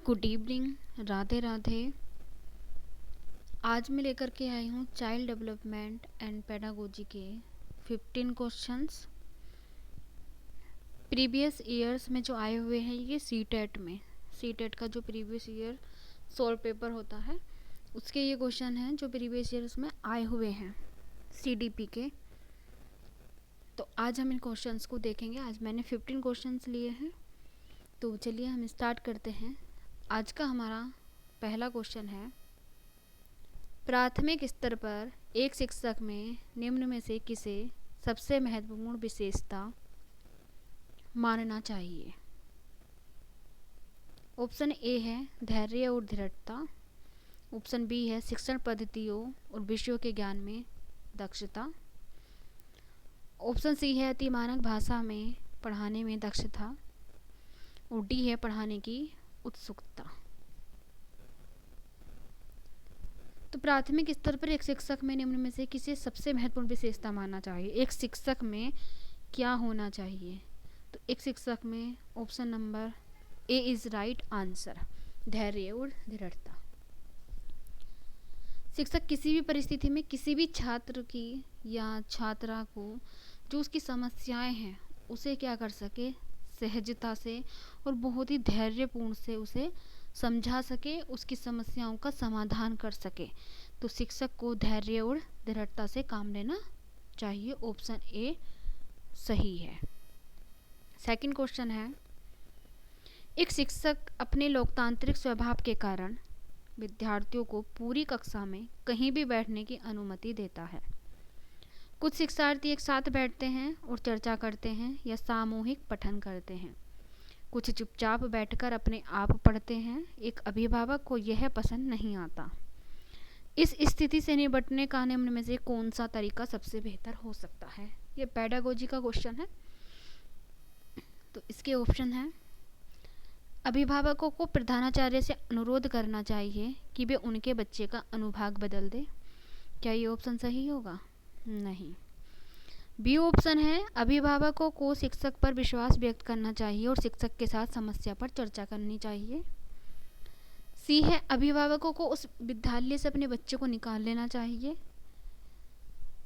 Good evening, Radhe Radhe. आज मैं लेकर के आई हूँ चाइल्ड डेवलपमेंट एंड पेडागोजी के 15 क्वेश्चंस प्रीवियस ईयर्स में जो आए हुए हैं। ये सी टेट का जो प्रीवियस ईयर सॉल्व पेपर होता है उसके ये क्वेश्चन हैं जो प्रीवियस ईयर्स में आए हुए हैं सीडीपी के। तो आज हम इन क्वेश्चंस को देखेंगे। आज मैंने 15 क्वेश्चंस लिए हैं, तो चलिए हम स्टार्ट करते हैं। आज का हमारा पहला क्वेश्चन है, प्राथमिक स्तर पर एक शिक्षक में निम्न में से किसे सबसे महत्वपूर्ण विशेषता मानना चाहिए। ऑप्शन ए है धैर्य और दृढ़ता। ऑप्शन बी है शिक्षण पद्धतियों और विषयों के ज्ञान में दक्षता। ऑप्शन सी है अतिमानक भाषा में पढ़ाने में दक्षता। और डी है पढ़ाने की उत्सुकता। तो प्राथमिक स्तर पर एक शिक्षक में निम्न में से किसे सबसे महत्वपूर्ण विशेषता मानना चाहिए। एक शिक्षक में क्या होना चाहिए? तो एक शिक्षक में option number A is right answer, धैर्य और दृढ़ता। शिक्षक किसी भी परिस्थिति में किसी भी छात्र की या छात्रा को जो उसकी समस्याएं हैं उसे क्या कर सके, सहजता से और बहुत ही धैर्यपूर्ण से उसे समझा सके, उसकी समस्याओं का समाधान कर सके। तो शिक्षक को धैर्य और दृढ़ता से काम लेना चाहिए। ऑप्शन ए सही है। सेकंड क्वेश्चन है, एक शिक्षक अपने लोकतांत्रिक स्वभाव के कारण विद्यार्थियों को पूरी कक्षा में कहीं भी बैठने की अनुमति देता है। कुछ शिक्षार्थी एक साथ बैठते हैं और चर्चा करते हैं या सामूहिक पठन करते हैं। कुछ चुपचाप बैठकर अपने आप पढ़ते हैं। एक अभिभावक को यह पसंद नहीं आता। इस स्थिति से निपटने का निम्न में से कौन सा तरीका सबसे बेहतर हो सकता है? ये पेडागोजी का क्वेश्चन है। तो इसके ऑप्शन है, अभिभावकों को प्रधानाचार्य से अनुरोध करना चाहिए कि वे उनके बच्चे का अनुभाग बदल दे। क्या ये ऑप्शन सही होगा? नहीं। बी ऑप्शन है, अभिभावकों को शिक्षक पर विश्वास व्यक्त करना चाहिए और शिक्षक के साथ समस्या पर चर्चा करनी चाहिए। सी है, अभिभावकों को उस विद्यालय से अपने बच्चे को निकाल लेना चाहिए।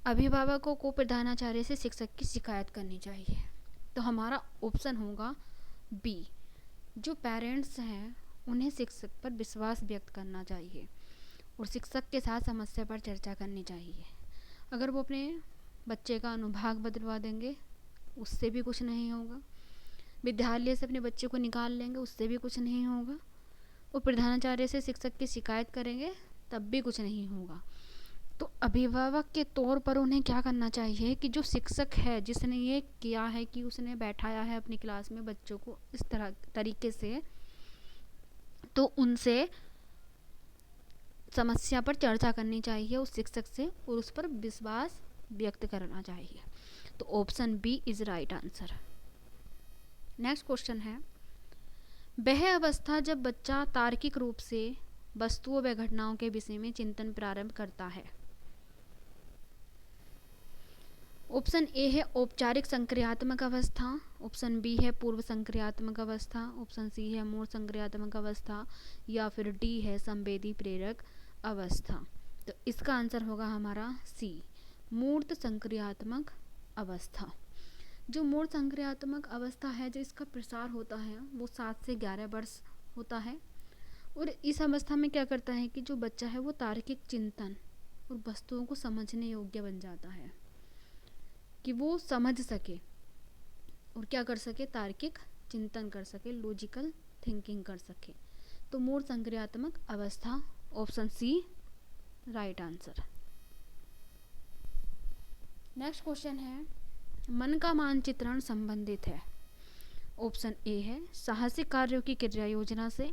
अभिभावकों को प्रधानाचार्य से शिक्षक की शिकायत करनी चाहिए। तो हमारा ऑप्शन होगा बी, जो पेरेंट्स हैं उन्हें शिक्षक पर विश्वास व्यक्त करना चाहिए और शिक्षक के साथ समस्या पर चर्चा करनी चाहिए। अगर वो अपने बच्चे का अनुभाग बदलवा देंगे उससे भी कुछ नहीं होगा, विद्यालय से अपने बच्चे को निकाल लेंगे उससे भी कुछ नहीं होगा, और प्रधानाचार्य से शिक्षक की शिकायत करेंगे तब भी कुछ नहीं होगा। तो अभिभावक के तौर पर उन्हें क्या करना चाहिए कि जो शिक्षक है जिसने ये किया है कि उसने बैठाया है अपनी क्लास में बच्चों को इस तरीके से, तो उनसे समस्या पर चर्चा करनी चाहिए उस शिक्षक से और उस पर विश्वास व्यक्त करना चाहिए। तो option B is right answer. Next question है, वह अवस्था जब बच्चा तार्किक रूप से वस्तुओं व घटनाओं के विषय में चिंतन प्रारंभ करता है। ऑप्शन ए है औपचारिक संक्रियात्मक अवस्था। ऑप्शन बी है पूर्व संक्रियात्मक अवस्था। ऑप्शन सी है मूल संक्रियात्मक अवस्था या फिर डी है संवेदी प्रेरक अवस्था। तो इसका आंसर होगा हमारा सी, मूर्त संक्रियात्मक अवस्था। जो मूर्त संक्रियात्मक अवस्था है जो इसका प्रसार होता है वो 7 से 11 वर्ष होता है। और इस अवस्था में क्या करता है कि जो बच्चा है वो तार्किक चिंतन और वस्तुओं को समझने योग्य बन जाता है, कि वो समझ सके और क्या कर सके, तार्किक चिंतन कर सके, लॉजिकल थिंकिंग कर सके। तो मूर्त संक्रियात्मक अवस्था, option C right answer. Next question है, मन का मानचित्रण संबंधित है। ऑप्शन ए है साहसिक कार्यों की क्रिया योजना से,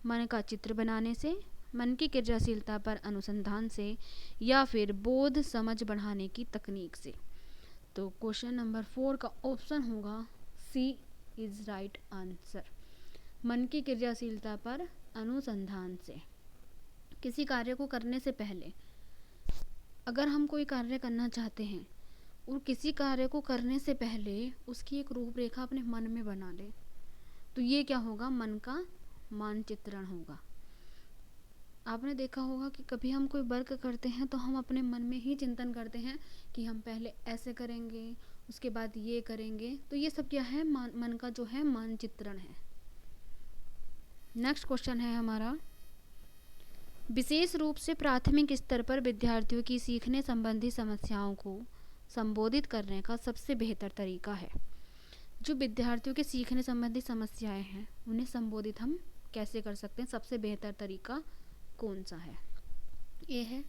मन का चित्र बनाने से, मन की क्रियाशीलता पर अनुसंधान से, या फिर बोध समझ बढ़ाने की तकनीक से। तो क्वेश्चन नंबर 4 का ऑप्शन होगा सी इज राइट आंसर, मन की क्रियाशीलता पर अनुसंधान से। किसी कार्य को करने से पहले अगर हम कोई कार्य करना चाहते हैं और किसी कार्य को करने से पहले उसकी एक रूपरेखा अपने मन में बना ले, तो ये क्या होगा, मन का मानचित्रण होगा। आपने देखा होगा कि कभी हम कोई वर्क करते हैं तो हम अपने मन में ही चिंतन करते हैं कि हम पहले ऐसे करेंगे, उसके बाद ये करेंगे। तो ये सब क्या है, मन का जो है मानचित्रण है। नेक्स्ट क्वेश्चन है हमारा, विशेष रूप से प्राथमिक स्तर पर विद्यार्थियों की सीखने संबंधी समस्याओं को संबोधित करने का सबसे बेहतर तरीका है। जो विद्यार्थियों के सीखने संबंधी समस्याएं हैं उन्हें संबोधित हम कैसे कर सकते हैं, सबसे बेहतर तरीका कौन सा है? ए है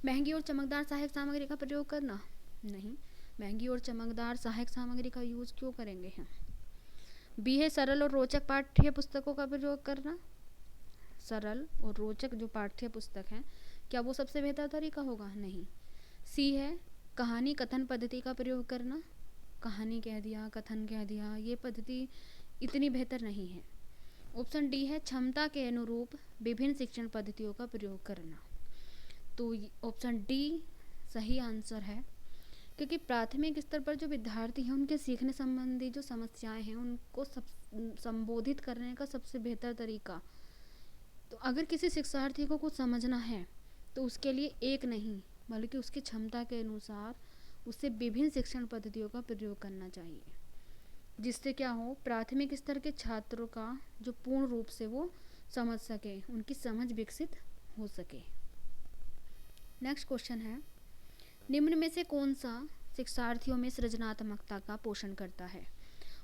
महंगी और चमकदार सहायक सामग्री का प्रयोग करना। नहीं, महंगी और चमकदार सहायक सामग्री का यूज क्यों करेंगे हम? बी है सरल और रोचक पाठ्य पुस्तकों का प्रयोग करना। सरल और रोचक जो पाठ्य पुस्तक हैं, क्या वो सबसे बेहतर तरीका होगा? नहीं। सी है कहानी कथन पद्धति का प्रयोग करना। कहानी कह दिया, कथन कह दिया, ये पद्धति इतनी बेहतर नहीं है। ऑप्शन डी है क्षमता के अनुरूप विभिन्न शिक्षण पद्धतियों का प्रयोग करना। तो ऑप्शन डी सही आंसर है, क्योंकि प्राथमिक स्तर पर जो विद्यार्थी हैं उनके सीखने संबंधी जो समस्याएं हैं उनको संबोधित करने का सबसे बेहतर तरीका, तो अगर किसी शिक्षार्थी को कुछ समझना है तो उसके लिए एक नहीं बल्कि उसकी क्षमता के अनुसार उसे विभिन्न शिक्षण पद्धतियों का प्रयोग करना चाहिए, जिससे क्या हो, प्राथमिक स्तर के छात्रों का जो पूर्ण रूप से वो समझ सके, उनकी समझ विकसित हो सके। नेक्स्ट क्वेश्चन है, निम्न में से कौन सा शिक्षार्थियों में सृजनात्मकता का पोषण करता है?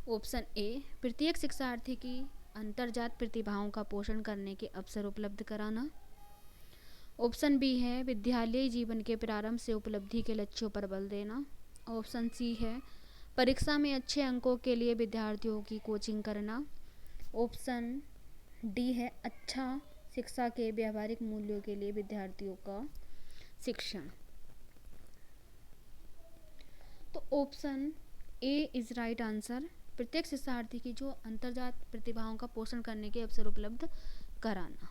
ऑप्शन ए प्रत्येक शिक्षार्थी की अंतर्जात प्रतिभाओं का पोषण करने के अवसर उपलब्ध कराना। ऑप्शन बी है विद्यालयी जीवन के प्रारंभ से उपलब्धि के लक्ष्यों पर बल देना। ऑप्शन सी है परीक्षा में अच्छे अंकों के लिए विद्यार्थियों की कोचिंग करना। ऑप्शन डी है अच्छा शिक्षा के व्यावहारिक मूल्यों के लिए विद्यार्थियों का शिक्षण। तो option A is right answer, प्रत्येक शिक्षार्थी की जो अंतर्जात प्रतिभाओं का पोषण करने के अवसर उपलब्ध कराना।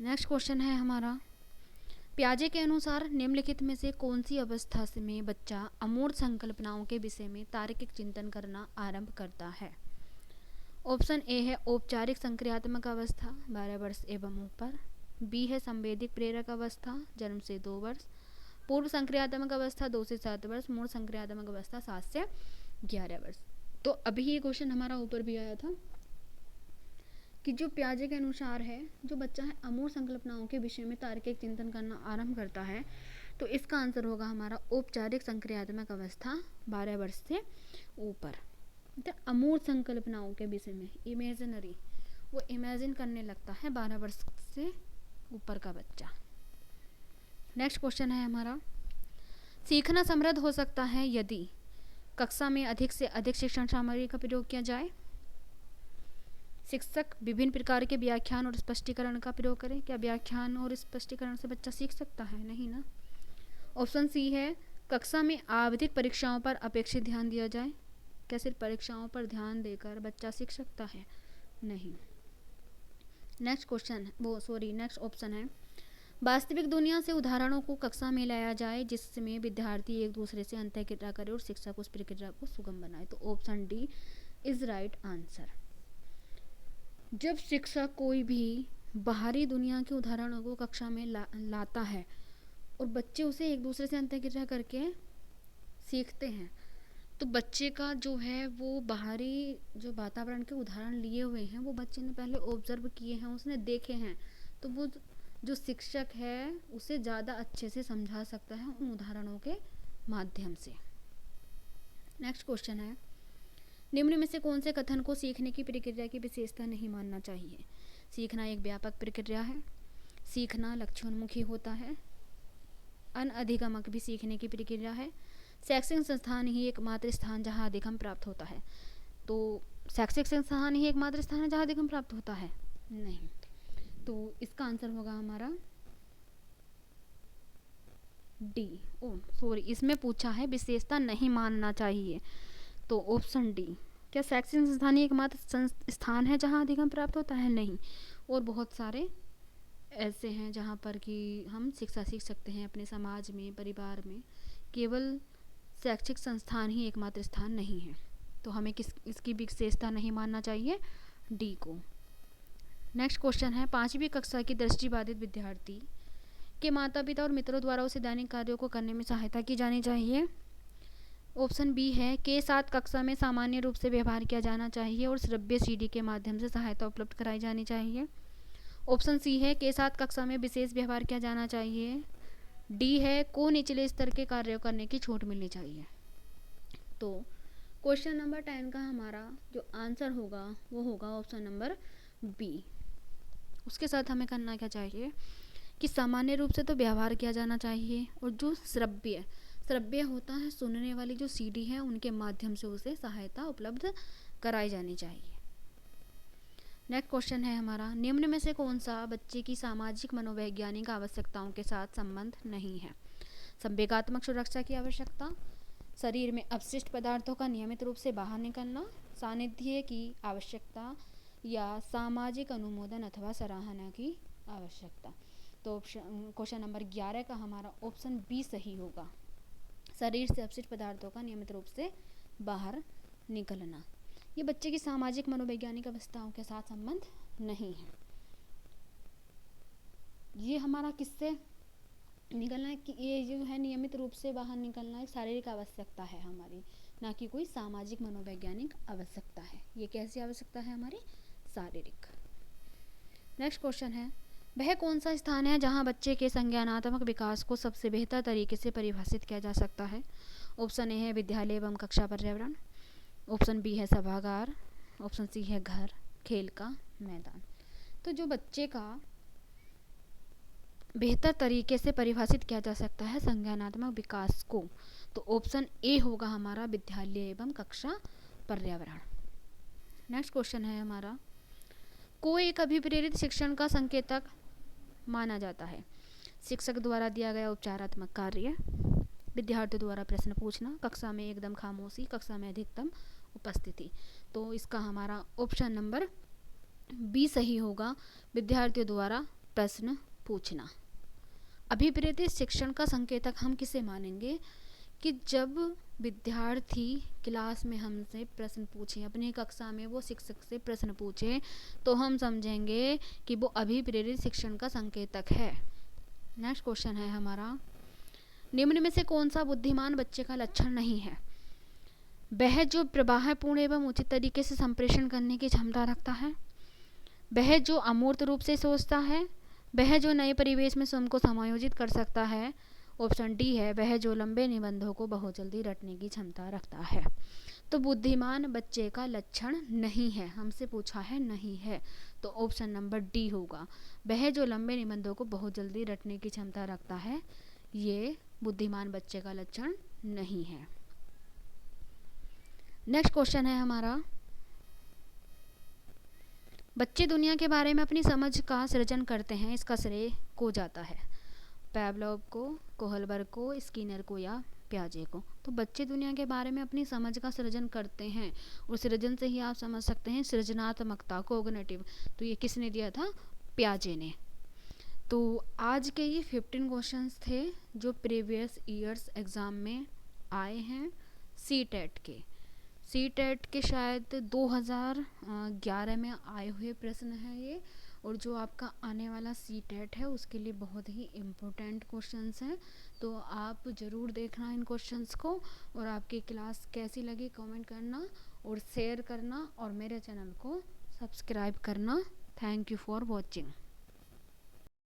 नेक्स्ट क्वेश्चन है हमारा, पियाजे के अनुसार निम्नलिखित में से कौन सी अवस्था में बच्चा अमूर्त संकल्पनाओं के विषय में तार्किक चिंतन करना आरंभ करता है? ऑप्शन ए है औपचारिक संक्रियात्मक अवस्था 12 वर्ष एवं ऊपर। बी है संवेदिक प्रेरक अवस्था जन्म से 2 वर्ष। पूर्व संक्रियात्मक अवस्था 2 से 7 वर्ष। मूल संक्रियात्मक अवस्था 7 से 11 वर्ष। तो अभी ये क्वेश्चन हमारा ऊपर भी आया था कि जो पियाजे के अनुसार है, जो बच्चा है अमूर्त संकल्पनाओं के विषय में तार्किक चिंतन करना आरंभ करता है, तो इसका आंसर होगा हमारा औपचारिक संक्रियात्मक अवस्था 12 वर्ष से ऊपर। तो अमूर्त संकल्पनाओं के विषय में इमेजिनरी, वो इमेजिन करने लगता है 12 वर्ष से ऊपर का बच्चा। नेक्स्ट क्वेश्चन है हमारा, सीखना समृद्ध हो सकता है यदि कक्षा में अधिक से अधिक शिक्षण सामग्री का प्रयोग किया जाए। शिक्षक विभिन्न प्रकार के व्याख्यान और स्पष्टीकरण का प्रयोग करें। क्या व्याख्यान और स्पष्टीकरण से बच्चा सीख सकता है? नहीं ना। ऑप्शन सी है कक्षा में आवधिक परीक्षाओं पर अपेक्षित ध्यान दिया जाए। क्या सिर्फ परीक्षाओं पर ध्यान देकर बच्चा सीख सकता है? नहीं। नेक्स्ट ऑप्शन है वास्तविक दुनिया से उदाहरणों को कक्षा में लाया जाए जिसमें विद्यार्थी एक दूसरे से अंतःक्रिया करे और शिक्षक उस प्रक्रिया को सुगम बनाए। तो option D is right answer. जब शिक्षक कोई भी बाहरी दुनिया के उदाहरणों को कक्षा में लाता है और बच्चे उसे एक दूसरे से अंतःक्रिया करके सीखते हैं, तो बच्चे का जो है वो बाहरी जो वातावरण के उदाहरण लिए हुए हैं वो बच्चे ने पहले ऑब्जर्व किए हैं, उसने देखे हैं, तो वो जो शिक्षक है उसे ज़्यादा अच्छे से समझा सकता है उन उदाहरणों के माध्यम से। नेक्स्ट क्वेश्चन है, निम्न में से कौन से कथन को सीखने की प्रक्रिया की विशेषता नहीं मानना चाहिए? सीखना एक व्यापक प्रक्रिया है। सीखना लक्ष्योन्मुखी होता है। अनधिगमक भी सीखने की प्रक्रिया है। शैक्षिक संस्थान ही एकमात्र स्थान जहाँ अधिगम प्राप्त होता है। तो शैक्षिक संस्थान ही एकमात्र स्थान है जहाँ अधिगम प्राप्त होता है? नहीं। तो इसका आंसर होगा हमारा डी। इसमें पूछा है विशेषता नहीं मानना चाहिए, तो ऑप्शन डी। क्या शैक्षिक संस्थान ही एकमात्र स्थान है जहाँ अधिगम प्राप्त होता है? नहीं। और बहुत सारे ऐसे हैं जहाँ पर कि हम शिक्षा सीख सकते हैं अपने समाज में, परिवार में। केवल शैक्षिक संस्थान ही एकमात्र स्थान नहीं है, तो हमें इसकी विशेषता नहीं मानना चाहिए। डी को। नेक्स्ट क्वेश्चन है, 5वीं कक्षा की दृष्टिबाधित विद्यार्थी के माता पिता और मित्रों द्वारा उसे दैनिक कार्यों को करने में सहायता की जानी चाहिए। ऑप्शन बी है के साथ कक्षा में सामान्य रूप से व्यवहार किया जाना चाहिए और श्रव्य सीडी के माध्यम से सहायता उपलब्ध कराई जानी चाहिए। ऑप्शन सी है के साथ कक्षा में विशेष व्यवहार किया जाना चाहिए। डी है को निचले स्तर के कार्य करने की छूट मिलनी चाहिए। तो क्वेश्चन नंबर 10 का हमारा जो आंसर होगा वो होगा ऑप्शन नंबर बी। उसके साथ हमें करना क्या चाहिए कि सामान्य रूप से तो व्यवहार किया जाना चाहिए और जो श्रव्य होता है, सुनने वाली जो सीडी है, उनके माध्यम से उसे सहायता उपलब्ध कराई जानी चाहिए। नेक्स्ट क्वेश्चन है हमारा, निम्न में से कौन सा बच्चे की सामाजिक मनोवैज्ञानिक आवश्यकताओं के साथ संबंध नहीं है? संवेगात्मक सुरक्षा की आवश्यकता, शरीर में अपशिष्ट पदार्थों का नियमित रूप से बाहर निकलना, सानिध्य की आवश्यकता या सामाजिक अनुमोदन अथवा सराहना की आवश्यकता। तो क्वेश्चन नंबर 11 का हमारा ऑप्शन बी सही होगा, शरीर से अपशिष्ट पदार्थों का नियमित रूप से बाहर निकलना। ये बच्चे की सामाजिक मनोवैज्ञानिक अवस्थाओं के साथ संबंध नहीं है। ये हमारा किससे निकलना है कि ये जो है नियमित रूप से बाहर निकलना एक शारीरिक आवश्यकता है हमारी, ना कि कोई सामाजिक मनोवैज्ञानिक आवश्यकता है। ये कैसी आवश्यकता है हमारी? शारीरिक। नेक्स्ट क्वेश्चन है, वह कौन सा स्थान है जहां बच्चे के संज्ञानात्मक विकास को सबसे बेहतर तरीके से परिभाषित किया जा सकता है? ऑप्शन ए है विद्यालय एवं कक्षा पर्यावरण, ऑप्शन बी है सभागार, ऑप्शन सी है घर, खेल का मैदान। तो जो बच्चे का बेहतर तरीके से परिभाषित किया जा सकता है संज्ञानात्मक विकास को, तो ऑप्शन ए होगा हमारा विद्यालय एवं कक्षा पर्यावरण। नेक्स्ट क्वेश्चन है हमारा, को एक अभिप्रेरित शिक्षण का संकेतक माना जाता है? शिक्षक द्वारा दिया गया उपचारात्मक कार्य, विद्यार्थी द्वारा प्रश्न पूछना, कक्षा में एकदम खामोशी, कक्षा में अधिकतम उपस्थिति। तो इसका हमारा ऑप्शन नंबर बी सही होगा, विद्यार्थियों द्वारा प्रश्न पूछना। अभिप्रेरित शिक्षण का संकेतक हम किसे मानेंगे कि जब विद्यार्थी क्लास में हमसे प्रश्न पूछे, अपनी कक्षा में वो शिक्षक से प्रश्न पूछे, तो हम समझेंगे कि वो अभिप्रेरित शिक्षण का संकेतक है। नेक्स्ट क्वेश्चन है हमारा, निम्न में से कौन सा बुद्धिमान बच्चे का लक्षण नहीं है? वह जो प्रवाहपूर्ण एवं उचित तरीके से संप्रेषण करने की क्षमता रखता है, वह जो अमूर्त रूप से सोचता है, वह जो नए परिवेश में स्वयं को समायोजित कर सकता है, ऑप्शन डी है वह जो लंबे निबंधों को बहुत जल्दी रटने की क्षमता रखता है। तो बुद्धिमान बच्चे का लक्षण नहीं है, हमसे पूछा है नहीं है, तो ऑप्शन नंबर डी होगा, वह जो लंबे निबंधों को बहुत जल्दी रटने की क्षमता रखता है, ये बुद्धिमान बच्चे का लक्षण नहीं है। नेक्स्ट क्वेश्चन है हमारा, बच्चे दुनिया के बारे में अपनी समझ का सृजन करते हैं, इसका श्रेय को जाता है? पैवलोव को, कोहलबर्ग को, स्किनर को या प्याजे को? तो बच्चे दुनिया के बारे में अपनी समझ का सृजन करते हैं और सृजन से ही आप समझ सकते हैं सृजनात्मकता, कोग्निटिव। तो ये किसने दिया था? प्याजे ने। तो आज के ये 15 क्वेश्चंस थे जो प्रीवियस ईयर्स एग्ज़ाम में आए हैं सीटेट के। सीटेट के शायद 2011 में आए हुए प्रश्न हैं ये, और जो आपका आने वाला सीटेट है उसके लिए बहुत ही इम्पोर्टेंट क्वेश्चंस हैं। तो आप ज़रूर देखना इन क्वेश्चंस को, और आपकी क्लास कैसी लगी कमेंट करना और शेयर करना और मेरे चैनल को सब्सक्राइब करना। Thank you for watching.